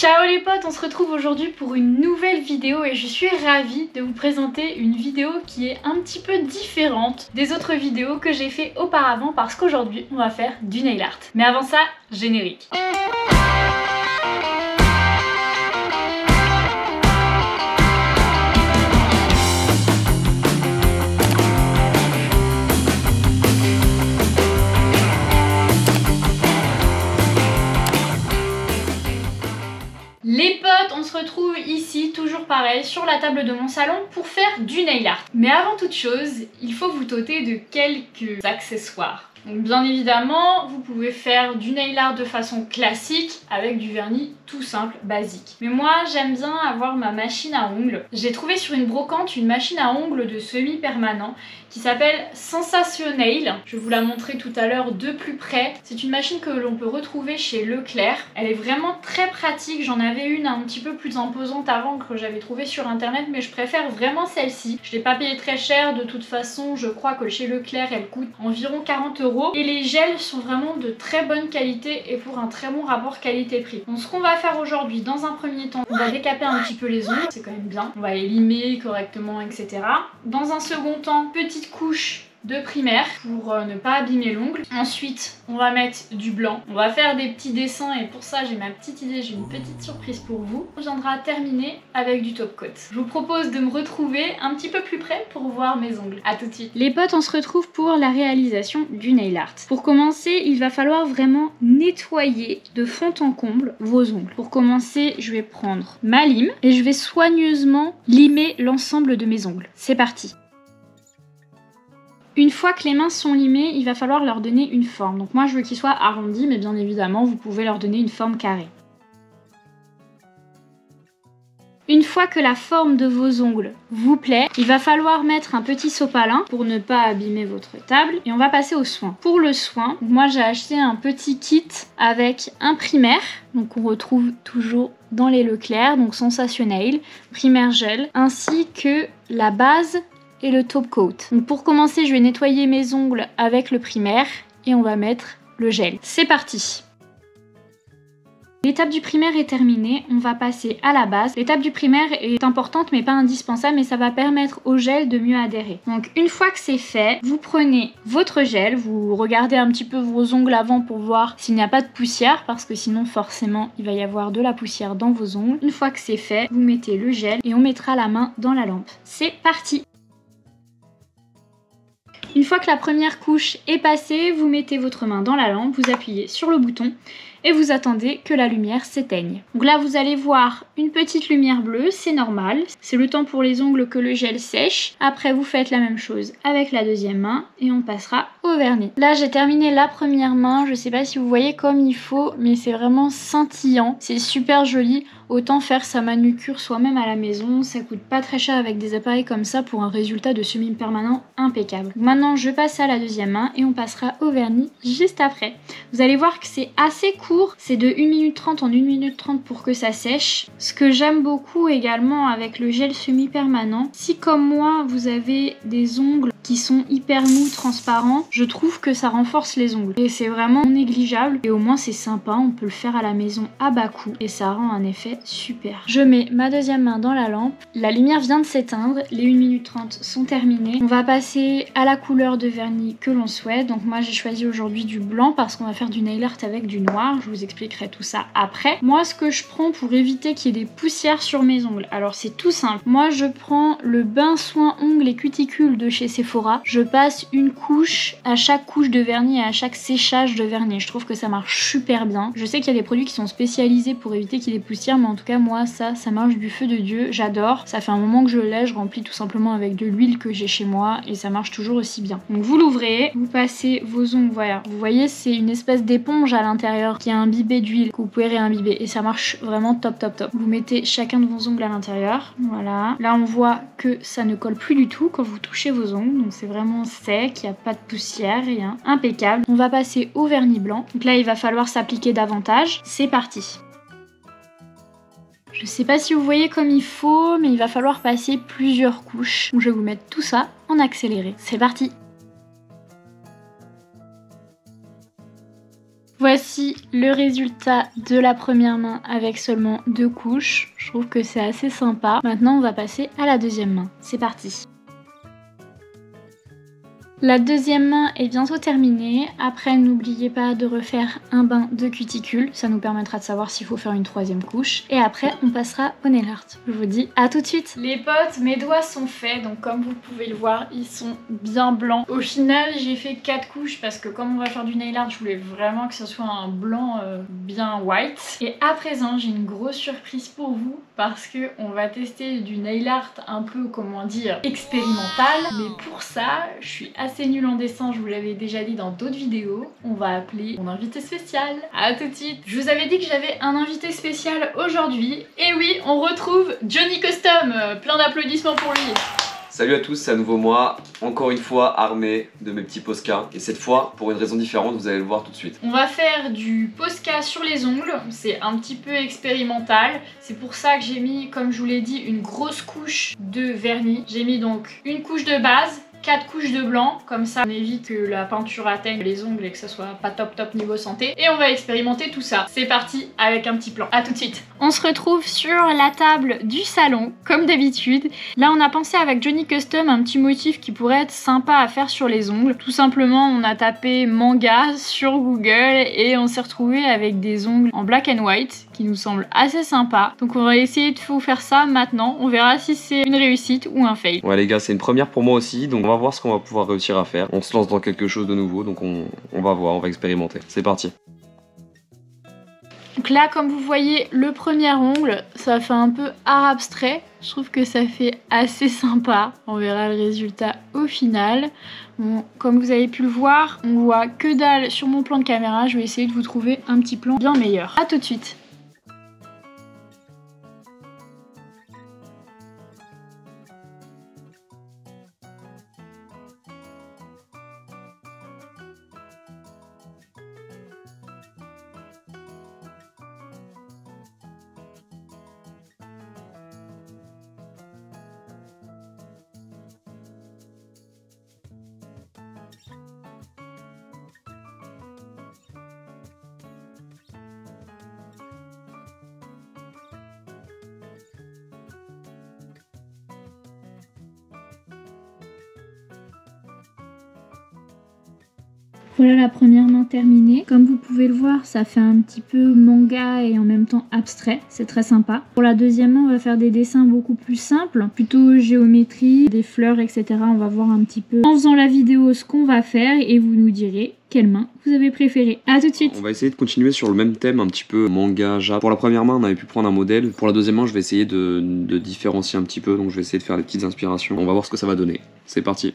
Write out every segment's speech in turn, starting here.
Ciao les potes, on se retrouve aujourd'hui pour une nouvelle vidéo et je suis ravie de vous présenter une vidéo qui est un petit peu différente des autres vidéos que j'ai fait auparavant parce qu'aujourd'hui on va faire du nail art. Mais avant ça, générique. Les potes, on se retrouve ici, toujours pareil, sur la table de mon salon pour faire du nail art. Mais avant toute chose, il faut vous doter de quelques accessoires. Donc bien évidemment, vous pouvez faire du nail art de façon classique avec du vernis tout simple, basique. Mais moi, j'aime bien avoir ma machine à ongles. J'ai trouvé sur une brocante une machine à ongles de semi-permanent qui s'appelle Sensationnail. Je vais vous la montrer tout à l'heure de plus près. C'est une machine que l'on peut retrouver chez Leclerc. Elle est vraiment très pratique. J'en avais une un petit peu plus imposante avant que j'avais trouvée sur internet, mais je préfère vraiment celle-ci. Je l'ai pas payée très cher de toute façon. Je crois que chez Leclerc, elle coûte environ 40 €. Et les gels sont vraiment de très bonne qualité et pour un très bon rapport qualité-prix. Donc ce qu'on va faire aujourd'hui, dans un premier temps, on va décaper un petit peu les ongles, c'est quand même bien. On va les limer correctement, etc. Dans un second temps, petite couche de primaire pour ne pas abîmer l'ongle. Ensuite, on va mettre du blanc. On va faire des petits dessins et pour ça, j'ai ma petite idée, j'ai une petite surprise pour vous. On viendra terminer avec du top coat. Je vous propose de me retrouver un petit peu plus près pour voir mes ongles. A tout de suite. Les potes, on se retrouve pour la réalisation du nail art. Pour commencer, il va falloir vraiment nettoyer de fond en comble vos ongles. Pour commencer, je vais prendre ma lime et je vais soigneusement limer l'ensemble de mes ongles. C'est parti. Une fois que les mains sont limées, il va falloir leur donner une forme. Donc moi je veux qu'ils soient arrondis, mais bien évidemment vous pouvez leur donner une forme carrée. Une fois que la forme de vos ongles vous plaît, il va falloir mettre un petit sopalin pour ne pas abîmer votre table. Et on va passer au soin. Pour le soin, moi j'ai acheté un petit kit avec un primaire, donc on retrouve toujours dans les Leclerc, donc Sensationnail, primaire gel, ainsi que la base et le top coat. Donc pour commencer, je vais nettoyer mes ongles avec le primaire et on va mettre le gel. C'est parti. L'étape du primaire est terminée, on va passer à la base. L'étape du primaire est importante mais pas indispensable, mais ça va permettre au gel de mieux adhérer. Donc une fois que c'est fait, vous prenez votre gel, vous regardez un petit peu vos ongles avant pour voir s'il n'y a pas de poussière, parce que sinon forcément il va y avoir de la poussière dans vos ongles. Une fois que c'est fait, vous mettez le gel et on mettra la main dans la lampe. C'est parti! Une fois que la première couche est passée, vous mettez votre main dans la lampe, vous appuyez sur le bouton et vous attendez que la lumière s'éteigne. Donc là vous allez voir une petite lumière bleue, c'est normal. C'est le temps pour les ongles que le gel sèche. Après vous faites la même chose avec la deuxième main et on passera au vernis. Là j'ai terminé la première main, je sais pas si vous voyez comme il faut, mais c'est vraiment scintillant, c'est super joli. Autant faire sa manucure soi-même à la maison, ça coûte pas très cher avec des appareils comme ça pour un résultat de semi-permanent impeccable. Maintenant je passe à la deuxième main et on passera au vernis juste après. Vous allez voir que c'est assez court, c'est de 1 minute 30 en 1 minute 30 pour que ça sèche. Ce que j'aime beaucoup également avec le gel semi-permanent, si comme moi vous avez des ongles qui sont hyper mous, transparents, je trouve que ça renforce les ongles. Et c'est vraiment non négligeable et au moins c'est sympa, on peut le faire à la maison à bas coût et ça rend un effet super. Je mets ma deuxième main dans la lampe, la lumière vient de s'éteindre, les 1 minute 30 sont terminées. On va passer à la couleur de vernis que l'on souhaite. Donc moi j'ai choisi aujourd'hui du blanc parce qu'on va faire du nail art avec du noir, je vous expliquerai tout ça après. Moi ce que je prends pour éviter qu'il y ait des poussières sur mes ongles, alors c'est tout simple. Moi je prends le bain soin ongles et cuticules de chez Sephora. Je passe une couche à chaque couche de vernis et à chaque séchage de vernis. Je trouve que ça marche super bien. Je sais qu'il y a des produits qui sont spécialisés pour éviter qu'il y ait des poussières, mais en tout cas moi ça marche du feu de Dieu, j'adore. Ça fait un moment que je l'ai, je remplis tout simplement avec de l'huile que j'ai chez moi et ça marche toujours aussi bien. Donc vous l'ouvrez, vous passez vos ongles, voilà. Vous voyez c'est une espèce d'éponge à l'intérieur qui est imbibée d'huile que vous pouvez réimbiber et ça marche vraiment top top top. Vous mettez chacun de vos ongles à l'intérieur, voilà. Là on voit que ça ne colle plus du tout quand vous touchez vos ongles, donc c'est vraiment sec, il n'y a pas de poussière, rien, impeccable. On va passer au vernis blanc, donc là il va falloir s'appliquer davantage, c'est parti. Je sais pas si vous voyez comme il faut, mais il va falloir passer plusieurs couches. Donc je vais vous mettre tout ça en accéléré, c'est parti. Voici le résultat de la première main avec seulement 2 couches. Je trouve que c'est assez sympa. Maintenant, on va passer à la deuxième main. C'est parti. La deuxième main est bientôt terminée. Après, n'oubliez pas de refaire un bain de cuticule. Ça nous permettra de savoir s'il faut faire une troisième couche. Et après, on passera au nail art. Je vous dis à tout de suite. Les potes, mes doigts sont faits. Donc comme vous pouvez le voir, ils sont bien blancs. Au final, j'ai fait 4 couches parce que comme on va faire du nail art, je voulais vraiment que ce soit un blanc bien white. Et à présent, j'ai une grosse surprise pour vous parce que on va tester du nail art un peu, comment dire, expérimental. Mais pour ça, je suis assez nulle en dessin, je vous l'avais déjà dit dans d'autres vidéos. On va appeler mon invité spécial. À tout de suite. Je vous avais dit que j'avais un invité spécial aujourd'hui. Et oui, on retrouve Johnny Custom. Plein d'applaudissements pour lui. Salut à tous, c'est à nouveau moi, encore une fois armé de mes petits Posca. Et cette fois, pour une raison différente, vous allez le voir tout de suite. On va faire du Posca sur les ongles, c'est un petit peu expérimental. C'est pour ça que j'ai mis, comme je vous l'ai dit, une grosse couche de vernis. J'ai mis donc une couche de base, 4 couches de blanc, comme ça on évite que la peinture atteigne les ongles et que ça soit pas top niveau santé. Et on va expérimenter tout ça. C'est parti avec un petit plan. À tout de suite. On se retrouve sur la table du salon, comme d'habitude. Là on a pensé avec Johnny Custom un petit motif qui pourrait être sympa à faire sur les ongles. Tout simplement on a tapé manga sur Google et on s'est retrouvé avec des ongles en black and white qui nous semblent assez sympa. Donc on va essayer de vous faire ça maintenant. On verra si c'est une réussite ou un fail. Ouais les gars, c'est une première pour moi aussi, donc on va voir ce qu'on va pouvoir réussir à faire. On se lance dans quelque chose de nouveau, donc on va voir, on va expérimenter. C'est parti. Donc là, comme vous voyez, le premier ongle, ça fait un peu art abstrait. Je trouve que ça fait assez sympa. On verra le résultat au final. Bon, comme vous avez pu le voir, on voit que dalle sur mon plan de caméra. Je vais essayer de vous trouver un petit plan bien meilleur. A tout de suite. Voilà la première main terminée. Comme vous pouvez le voir, ça fait un petit peu manga et en même temps abstrait. C'est très sympa. Pour la deuxième main, on va faire des dessins beaucoup plus simples, plutôt géométrie, des fleurs, etc. On va voir un petit peu en faisant la vidéo ce qu'on va faire et vous nous direz quelle main vous avez préférée. A tout de suite. On va essayer de continuer sur le même thème, un petit peu manga, Jap. Pour la première main, on avait pu prendre un modèle. Pour la deuxième main, je vais essayer de différencier un petit peu. Donc je vais essayer de faire des petites inspirations. On va voir ce que ça va donner. C'est parti.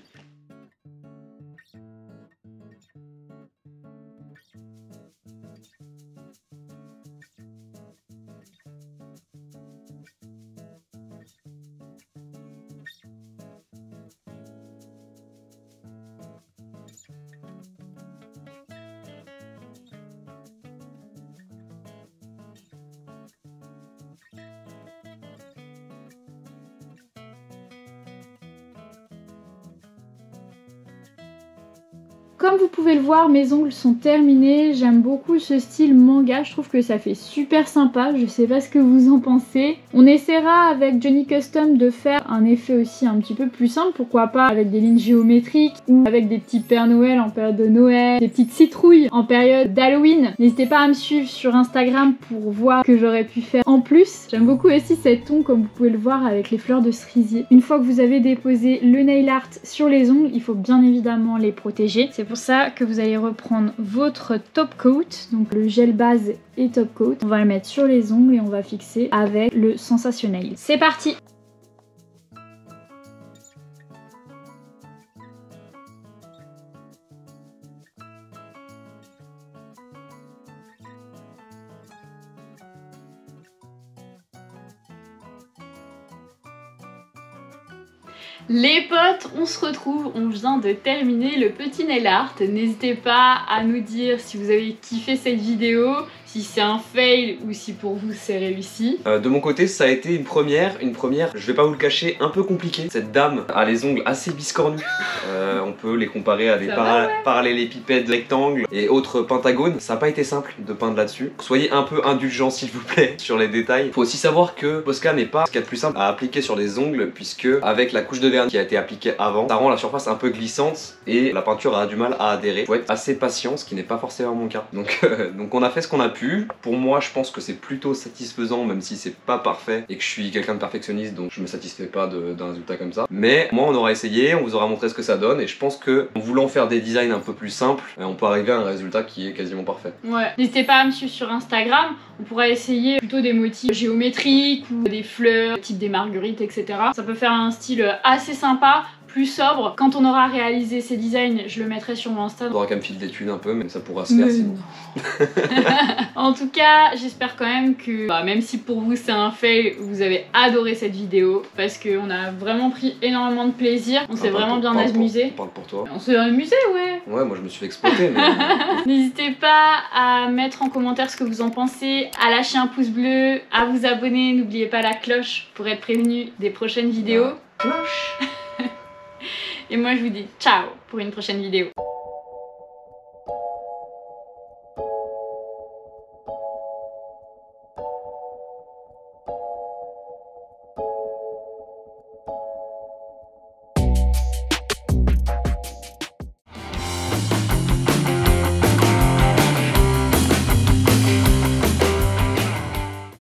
Comme vous pouvez le voir, mes ongles sont terminés. J'aime beaucoup ce style manga. Je trouve que ça fait super sympa. Je sais pas ce que vous en pensez. On essaiera avec Johnny Custom de faire un effet aussi un petit peu plus simple. Pourquoi pas avec des lignes géométriques ou avec des petits Pères Noël en période de Noël, des petites citrouilles en période d'Halloween. N'hésitez pas à me suivre sur Instagram pour voir ce que j'aurais pu faire en plus. J'aime beaucoup aussi cet ongle comme vous pouvez le voir avec les fleurs de cerisier. Une fois que vous avez déposé le nail art sur les ongles, il faut bien évidemment les protéger. C'est pour ça que vous allez reprendre votre top coat, donc le gel base et top coat. On va le mettre sur les ongles et on va fixer avec le Sensationnel. C'est parti! Les potes, on se retrouve, on vient de terminer le petit nail art. N'hésitez pas à nous dire si vous avez kiffé cette vidéo, si c'est un fail ou si pour vous c'est réussi. De mon côté, ça a été une première, je vais pas vous le cacher, un peu compliquée. Cette dame a les ongles assez biscornus. On peut les comparer à des parallélépipèdes rectangles et autres pentagones. Ça n'a pas été simple de peindre là-dessus. Soyez un peu indulgents s'il vous plaît sur les détails. Faut aussi savoir que Posca n'est pas ce qu'il y a de plus simple à appliquer sur des ongles, puisque avec la couche de vernis qui a été appliquée avant, ça rend la surface un peu glissante et la peinture a du mal à adhérer. Faut être assez patient, ce qui n'est pas forcément mon cas. Donc on a fait ce qu'on a pu. Pour moi, je pense que c'est plutôt satisfaisant, même si c'est pas parfait et que je suis quelqu'un de perfectionniste, donc je me satisfais pas d'un résultat comme ça. Mais moi, on aura essayé, on vous aura montré ce que ça donne, et je pense que en voulant faire des designs un peu plus simples, on peut arriver à un résultat qui est quasiment parfait. Ouais, n'hésitez pas à me suivre sur Instagram, on pourrait essayer plutôt des motifs géométriques ou des fleurs, type des marguerites, etc. Ça peut faire un style assez sympa, plus sobre. Quand on aura réalisé ces designs, je le mettrai sur mon Insta. Il faudra qu'elle me file des thunes un peu, mais ça pourra se faire sinon. En tout cas, j'espère quand même que, même si pour vous c'est un fail, vous avez adoré cette vidéo, parce qu'on a vraiment pris énormément de plaisir, on s'est vraiment bien amusé. On parle pour toi. On s'est amusé, ouais. Ouais, moi je me suis fait exploiter, mais... N'hésitez pas à mettre en commentaire ce que vous en pensez, à lâcher un pouce bleu, à vous abonner, n'oubliez pas la cloche pour être prévenu des prochaines vidéos. Cloche. Et moi je vous dis ciao pour une prochaine vidéo.